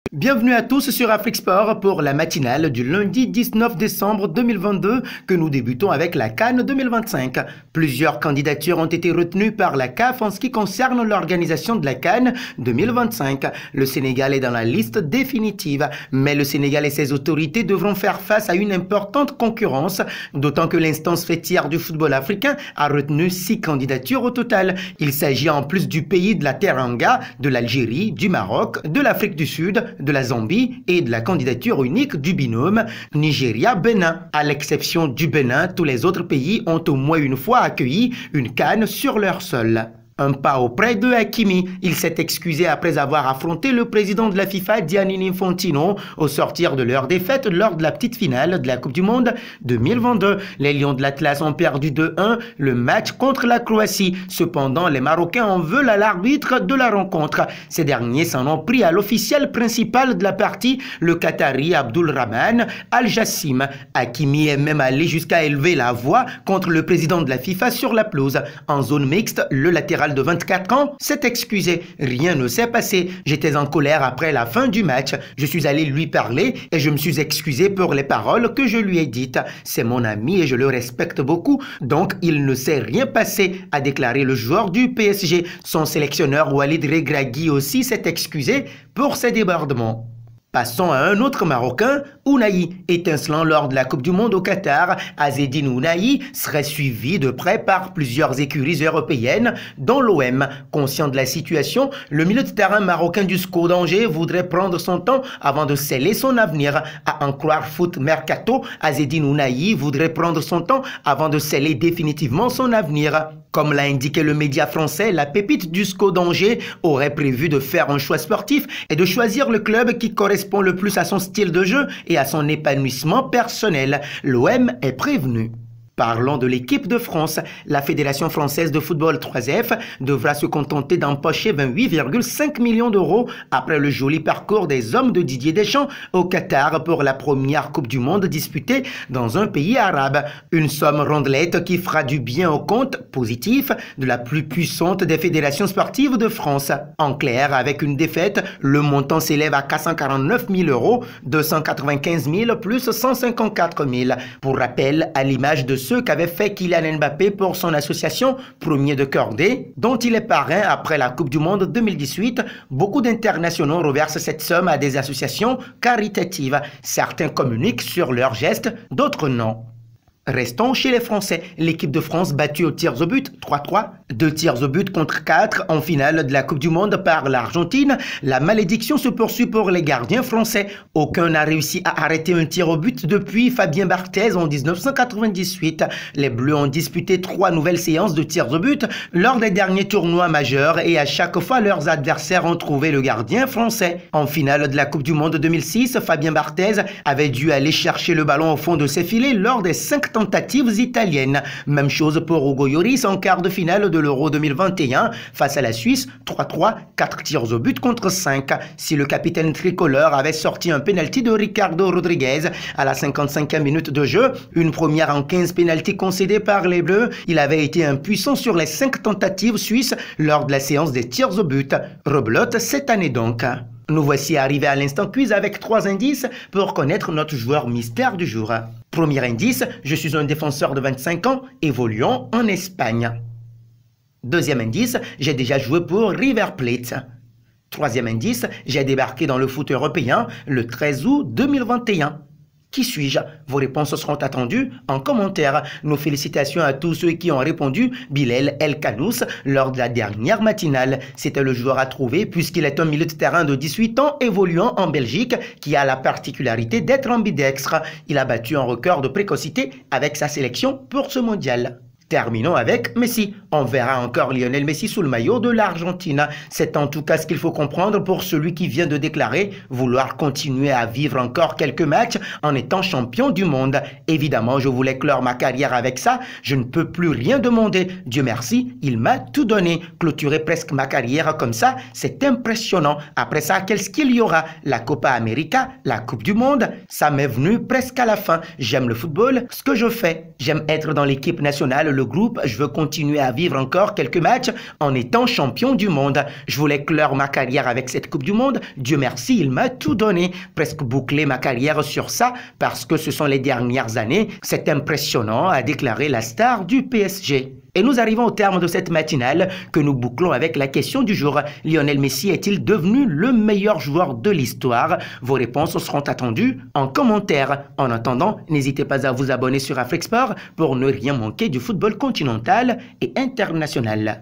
Bienvenue à tous sur Afrique Sport pour la matinale du lundi 19 décembre 2022 que nous débutons avec la CAN 2025. Plusieurs candidatures ont été retenues par la CAF en ce qui concerne l'organisation de la CAN 2025. Le Sénégal est dans la liste définitive, mais le Sénégal et ses autorités devront faire face à une importante concurrence, d'autant que l'instance fêtière du football africain a retenu 6 candidatures au total. Il s'agit en plus du pays de la Teranga, de l'Algérie, du Maroc, de l'Afrique du Sud, de la Zambie et de la candidature unique du binôme Nigeria-Bénin. À l'exception du Bénin, tous les autres pays ont au moins une fois accueilli une CAN sur leur sol. Un pas auprès de Hakimi. Il s'est excusé après avoir affronté le président de la FIFA, Gianni Infantino, au sortir de leur défaite lors de la petite finale de la Coupe du Monde 2022. Les Lions de l'Atlas ont perdu 2-1 le match contre la Croatie. Cependant, les Marocains en veulent à l'arbitre de la rencontre. Ces derniers s'en ont pris à l'officiel principal de la partie, le Qatari Abdulrahman Al-Jassim. Hakimi est même allé jusqu'à élever la voix contre le président de la FIFA sur la pelouse. En zone mixte, le latéral de 24 ans s'est excusé. Rien ne s'est passé. J'étais en colère après la fin du match. Je suis allé lui parler et je me suis excusé pour les paroles que je lui ai dites. C'est mon ami et je le respecte beaucoup, donc il ne s'est rien passé, a déclaré le joueur du PSG. Son sélectionneur Walid Regragui aussi s'est excusé pour ses débordements. Passons à un autre Marocain, Ounahi. Étincelant lors de la Coupe du Monde au Qatar, Azzedine Ounahi serait suivi de près par plusieurs écuries européennes, dont l'OM. Conscient de la situation, le milieu de terrain marocain du SCO d'Angers voudrait prendre son temps avant de sceller son avenir. À en croire Foot Mercato, Azzedine Ounahi voudrait prendre son temps avant de sceller définitivement son avenir. Comme l'a indiqué le média français, la pépite du SCO d'Angers aurait prévu de faire un choix sportif et de choisir le club qui correspond le plus à son style de jeu et à son épanouissement personnel. L'OM est prévenu. Parlons de l'équipe de France. La Fédération française de football 3F devra se contenter d'empocher 28,5 millions d'euros après le joli parcours des hommes de Didier Deschamps au Qatar pour la première Coupe du Monde disputée dans un pays arabe. Une somme rondelette qui fera du bien au compte positif de la plus puissante des fédérations sportives de France. En clair, avec une défaite, le montant s'élève à 449 000 euros, 295 000 plus 154 000. Pour rappel, à l'image de ce qu'avait fait Kylian Mbappé pour son association Premier de Cordée, dont il est parrain après la Coupe du Monde 2018, beaucoup d'internationaux reversent cette somme à des associations caritatives. Certains communiquent sur leurs gestes, d'autres non. Restons chez les Français. L'équipe de France battue aux tirs au but, 3-3. 2 tirs au but contre 4 en finale de la Coupe du Monde par l'Argentine. La malédiction se poursuit pour les gardiens français. Aucun n'a réussi à arrêter un tir au but depuis Fabien Barthez en 1998. Les Bleus ont disputé 3 nouvelles séances de tirs au but lors des derniers tournois majeurs et à chaque fois leurs adversaires ont trouvé le gardien français. En finale de la Coupe du Monde 2006, Fabien Barthez avait dû aller chercher le ballon au fond de ses filets lors des 5 tentatives italiennes. Même chose pour Hugo Lloris en quart de finale de l'Euro 2021 face à la Suisse, 3-3, 4 tirs au but contre 5. Si le capitaine tricolore avait sorti un pénalty de Ricardo Rodriguez à la 55e minute de jeu, une première en 15 pénaltys concédés par les Bleus, il avait été impuissant sur les 5 tentatives suisses lors de la séance des tirs au but. Rebelote cette année donc. Nous voici arrivés à l'instant quiz avec 3 indices pour connaître notre joueur mystère du jour. Premier indice, je suis un défenseur de 25 ans, évoluant en Espagne. Deuxième indice, j'ai déjà joué pour River Plate. Troisième indice, j'ai débarqué dans le foot européen le 13 août 2021. Qui suis-je? Vos réponses seront attendues en commentaire. Nos félicitations à tous ceux qui ont répondu Bilal El Kanous lors de la dernière matinale. C'était le joueur à trouver puisqu'il est un milieu de terrain de 18 ans évoluant en Belgique qui a la particularité d'être ambidextre. Il a battu un record de précocité avec sa sélection pour ce mondial. Terminons avec Messi. On verra encore Lionel Messi sous le maillot de l'Argentine. C'est en tout cas ce qu'il faut comprendre pour celui qui vient de déclarer vouloir continuer à vivre encore quelques matchs en étant champion du monde. Évidemment, je voulais clore ma carrière avec ça. Je ne peux plus rien demander. Dieu merci, il m'a tout donné. Clôturer presque ma carrière comme ça, c'est impressionnant. Après ça, qu'est-ce qu'il y aura? La Copa América, la Coupe du Monde, ça m'est venu presque à la fin. J'aime le football, ce que je fais. J'aime être dans l'équipe nationale le groupe, je veux continuer à vivre encore quelques matchs en étant champion du monde. Je voulais clore ma carrière avec cette Coupe du Monde. Dieu merci, il m'a tout donné. Presque boucler ma carrière sur ça parce que ce sont les dernières années. C'est impressionnant, a déclaré la star du PSG. Et nous arrivons au terme de cette matinale que nous bouclons avec la question du jour. Lionel Messi est-il devenu le meilleur joueur de l'histoire? Vos réponses seront attendues en commentaire. En attendant, n'hésitez pas à vous abonner sur Afrique Sport pour ne rien manquer du football continental et international.